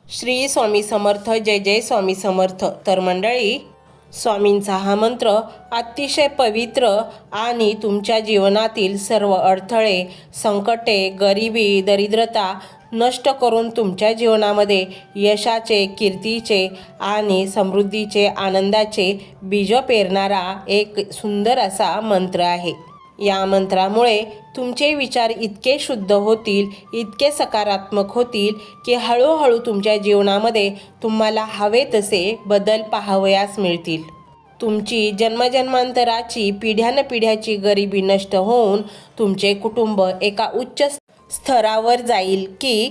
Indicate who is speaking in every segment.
Speaker 1: श्री स्वामी समर्थ. जय जय स्वामी समर्थ. तर मंडळी, स्वामींचा हा मंत्र अतिशय पवित्र आणि तुमच्या जीवनातील सर्व अडथळे, संकटे, गरिबी, दरिद्रता नष्ट करून तुमच्या जीवनामध्ये यशाचे, कीर्तीचे आणि समृद्धीचे, आनंदाचे बीज पेरणारा एक सुंदर असा मंत्र आहे. या मंत्रामुळे तुमचे विचार इतके शुद्ध होतील, इतके सकारात्मक होतील की हळूहळू तुमच्या जीवनामध्ये तुम्हाला हवे तसे बदल पाहावयास मिळतील. तुमची जन्मजन्मांतराची, पिढ्यानपिढ्याची गरिबी नष्ट होऊन तुमचे कुटुंब एका उच्च स्तरावर जाईल की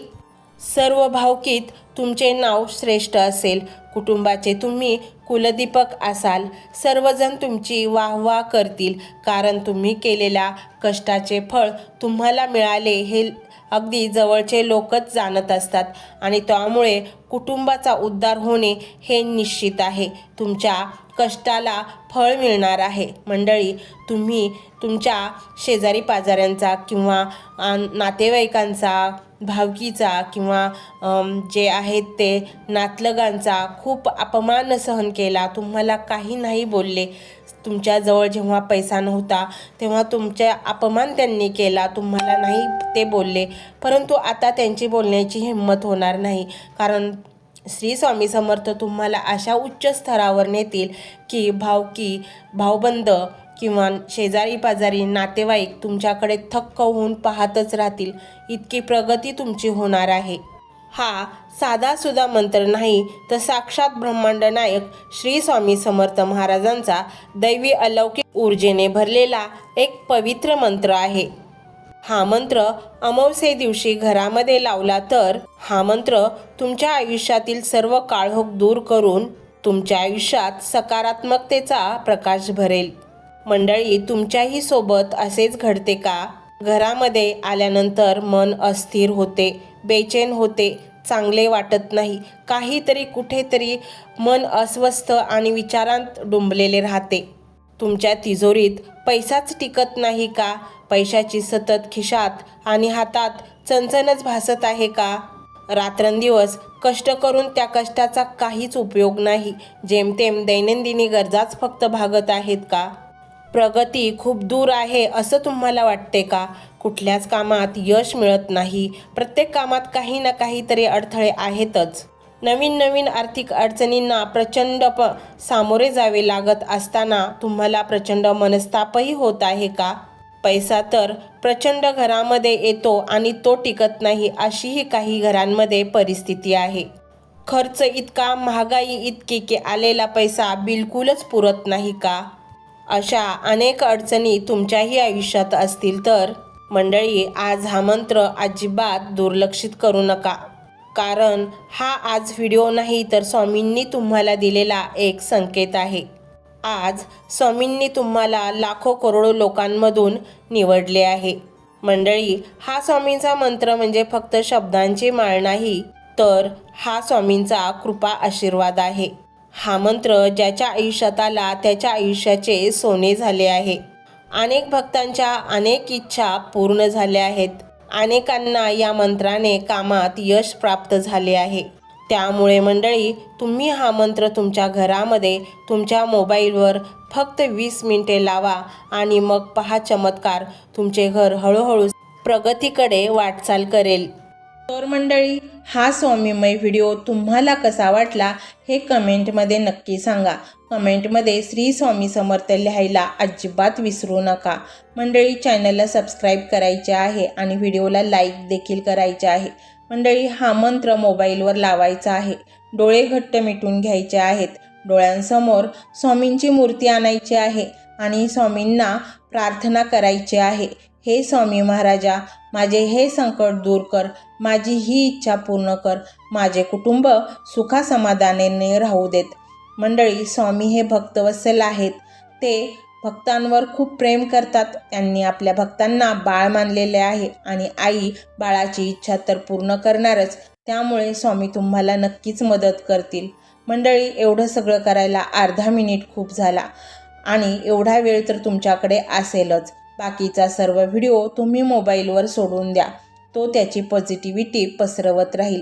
Speaker 1: सर्व भावकीत तुमचे नाव श्रेष्ठ असेल. कुटुंबाचे तुम्ही कुलदीपक असाल. सर्वजण तुमची वाहवा करतील, कारण तुम्ही केलेल्या कष्टाचे फळ तुम्हाला मिळाले हे अगदी जवळचे लोकच जाणत असतात आणि त्यामुळे कुटुंबाचा उद्धार होणे हे निश्चित आहे. तुमच्या कष्टाला फळ मिळणार आहे. मंडळी, तुम्ही तुमच्या शेजारी पाजाऱ्यांचा किंवा नातेवाईकांचा, भावकीचा किंवा जे आहेत ते नातलगांचा खूप अपमान सहन केला. तुम्हाला काही नाही बोलले. तुमच्याजवळ जेव्हा पैसा नव्हता तेव्हा तुमचा अपमान त्यांनी केला. तुम्हाला नाही ते बोलले, परंतु आता त्यांची बोलण्याची हिंमत होणार नाही, कारण श्री स्वामी समर्थ तुम्हाला अशा उच्च स्तरावर नेतील की भावकी, भाऊबंद किंवा शेजारी पाजारी, नातेवाईक तुमच्याकडे थक्क होऊन पाहतच राहतील. इतकी प्रगती तुमची होणार आहे. हा साधासुद्धा मंत्र नाही, तर साक्षात ब्रह्मांड नायक श्री स्वामी समर्थ महाराजांचा दैवी अलौकिक ऊर्जेने भरलेला एक पवित्र मंत्र आहे. हा मंत्र अमावस्ये दिवशी घरामध्ये लावला तर हा मंत्र तुमच्या आयुष्यातील सर्व काळोख दूर करून तुमच्या आयुष्यात सकारात्मकतेचा प्रकाश भरेल. मंडळी, तुमच्याही सोबत असेच घडते का? घरामध्ये आल्यानंतर मन अस्थिर होते, बेचैन होते, चांगले वाटत नाही, काहीतरी कुठेतरी मन अस्वस्थ आणि विचारांत डुंबलेले राहते. तुमच्या तिजोरीत पैसाच टिकत नाही का? पैशाची सतत खिशात आणि हातात चणचणच भासत आहे का? रात्रंदिवस कष्ट करून त्या कष्टाचा काहीच उपयोग नाही. जेमतेम दैनंदिनी गरजाच फक्त भागत आहेत का? प्रगती खूप दूर आहे असं तुम्हाला वाटते का? कुठल्याच कामात यश मिळत नाही. प्रत्येक कामात काही ना काहीतरी अडथळे आहेतच. नवीन नवीन आर्थिक अडचणींना प्रचंड सामोरे जावे लागत असताना तुम्हाला प्रचंड मनस्तापही होत आहे का? पैसा तर प्रचंड घरामध्ये येतो आणि तो टिकत नाही, अशीही काही घरांमध्ये परिस्थिती आहे. खर्च इतका, महागाई इतकी की आलेला पैसा बिलकुलच पुरत नाही का? अशा अनेक अडचणी तुमच्याही आयुष्यात असतील तर मंडळी, आज हा मंत्र अजिबात दुर्लक्षित करू नका, कारण हा आज व्हिडिओ नाही तर स्वामींनी तुम्हाला दिलेला एक संकेत आहे. आज स्वामींनी तुम्हाला लाखो करोडो लोकांमधून निवडले आहे. मंडळी, हा स्वामींचा मंत्र म्हणजे फक्त शब्दांची माळ नाही, तर हा स्वामींचा कृपा आशीर्वाद आहे. हा मंत्र ज्याच्या आयुष्यात आला त्याच्या आयुष्याचे सोने झाले आहे. अनेक भक्तांच्या अनेक इच्छा पूर्ण झाल्या आहेत. अनेकांना या मंत्राने कामात यश प्राप्त झाले आहे. त्यामुळे मंडळी, तुम्ही हा मंत्र तुमच्या घरामध्ये, तुमच्या मोबाईलवर फक्त 20 मिनिटे लावा आणि मग पहा चमत्कार. तुमचे घर हळूहळू प्रगतीकडे वाटचाल करेल. तर मंडळी, हा स्वामीमय व्हिडिओ तुम्हाला कसा वाटला हे कमेंटमध्ये नक्की सांगा. कमेंटमध्ये श्री स्वामी समर्थ लिहायला अजिबात विसरू नका. मंडळी, चॅनलला सबस्क्राईब करायचे आहे आणि व्हिडिओला लाईक देखील करायचे आहे. मंडळी, हा मंत्र मोबाईलवर लावायचा आहे. डोळे घट्ट मिटून घ्यायचे आहेत. डोळ्यांसमोर स्वामींची मूर्ती आणायची आहे आणि स्वामींना प्रार्थना करायची आहे. हे स्वामी महाराजा, माझे हे संकट दूर कर, माझी ही इच्छा पूर्ण कर, माझे कुटुंब सुखासमाधानाने राहू देत. मंडळी, स्वामी हे भक्तवत्सल आहेत. ते भक्तांवर खूप प्रेम करतात. त्यांनी आपल्या भक्तांना बाळ मानलेले आहे आणि आई बाळाची इच्छा तर पूर्ण करणारच. त्यामुळे स्वामी तुम्हाला नक्कीच मदत करतील. मंडळी, एवढं सगळं करायला अर्धा मिनिट खूप झाला आणि एवढा वेळ तर तुमच्याकडे असेलच. बाकीचा सर्व व्हिडिओ तुम्ही मोबाईलवर सोडून द्या. तो त्याची पॉझिटिव्हिटी पसरवत राहील.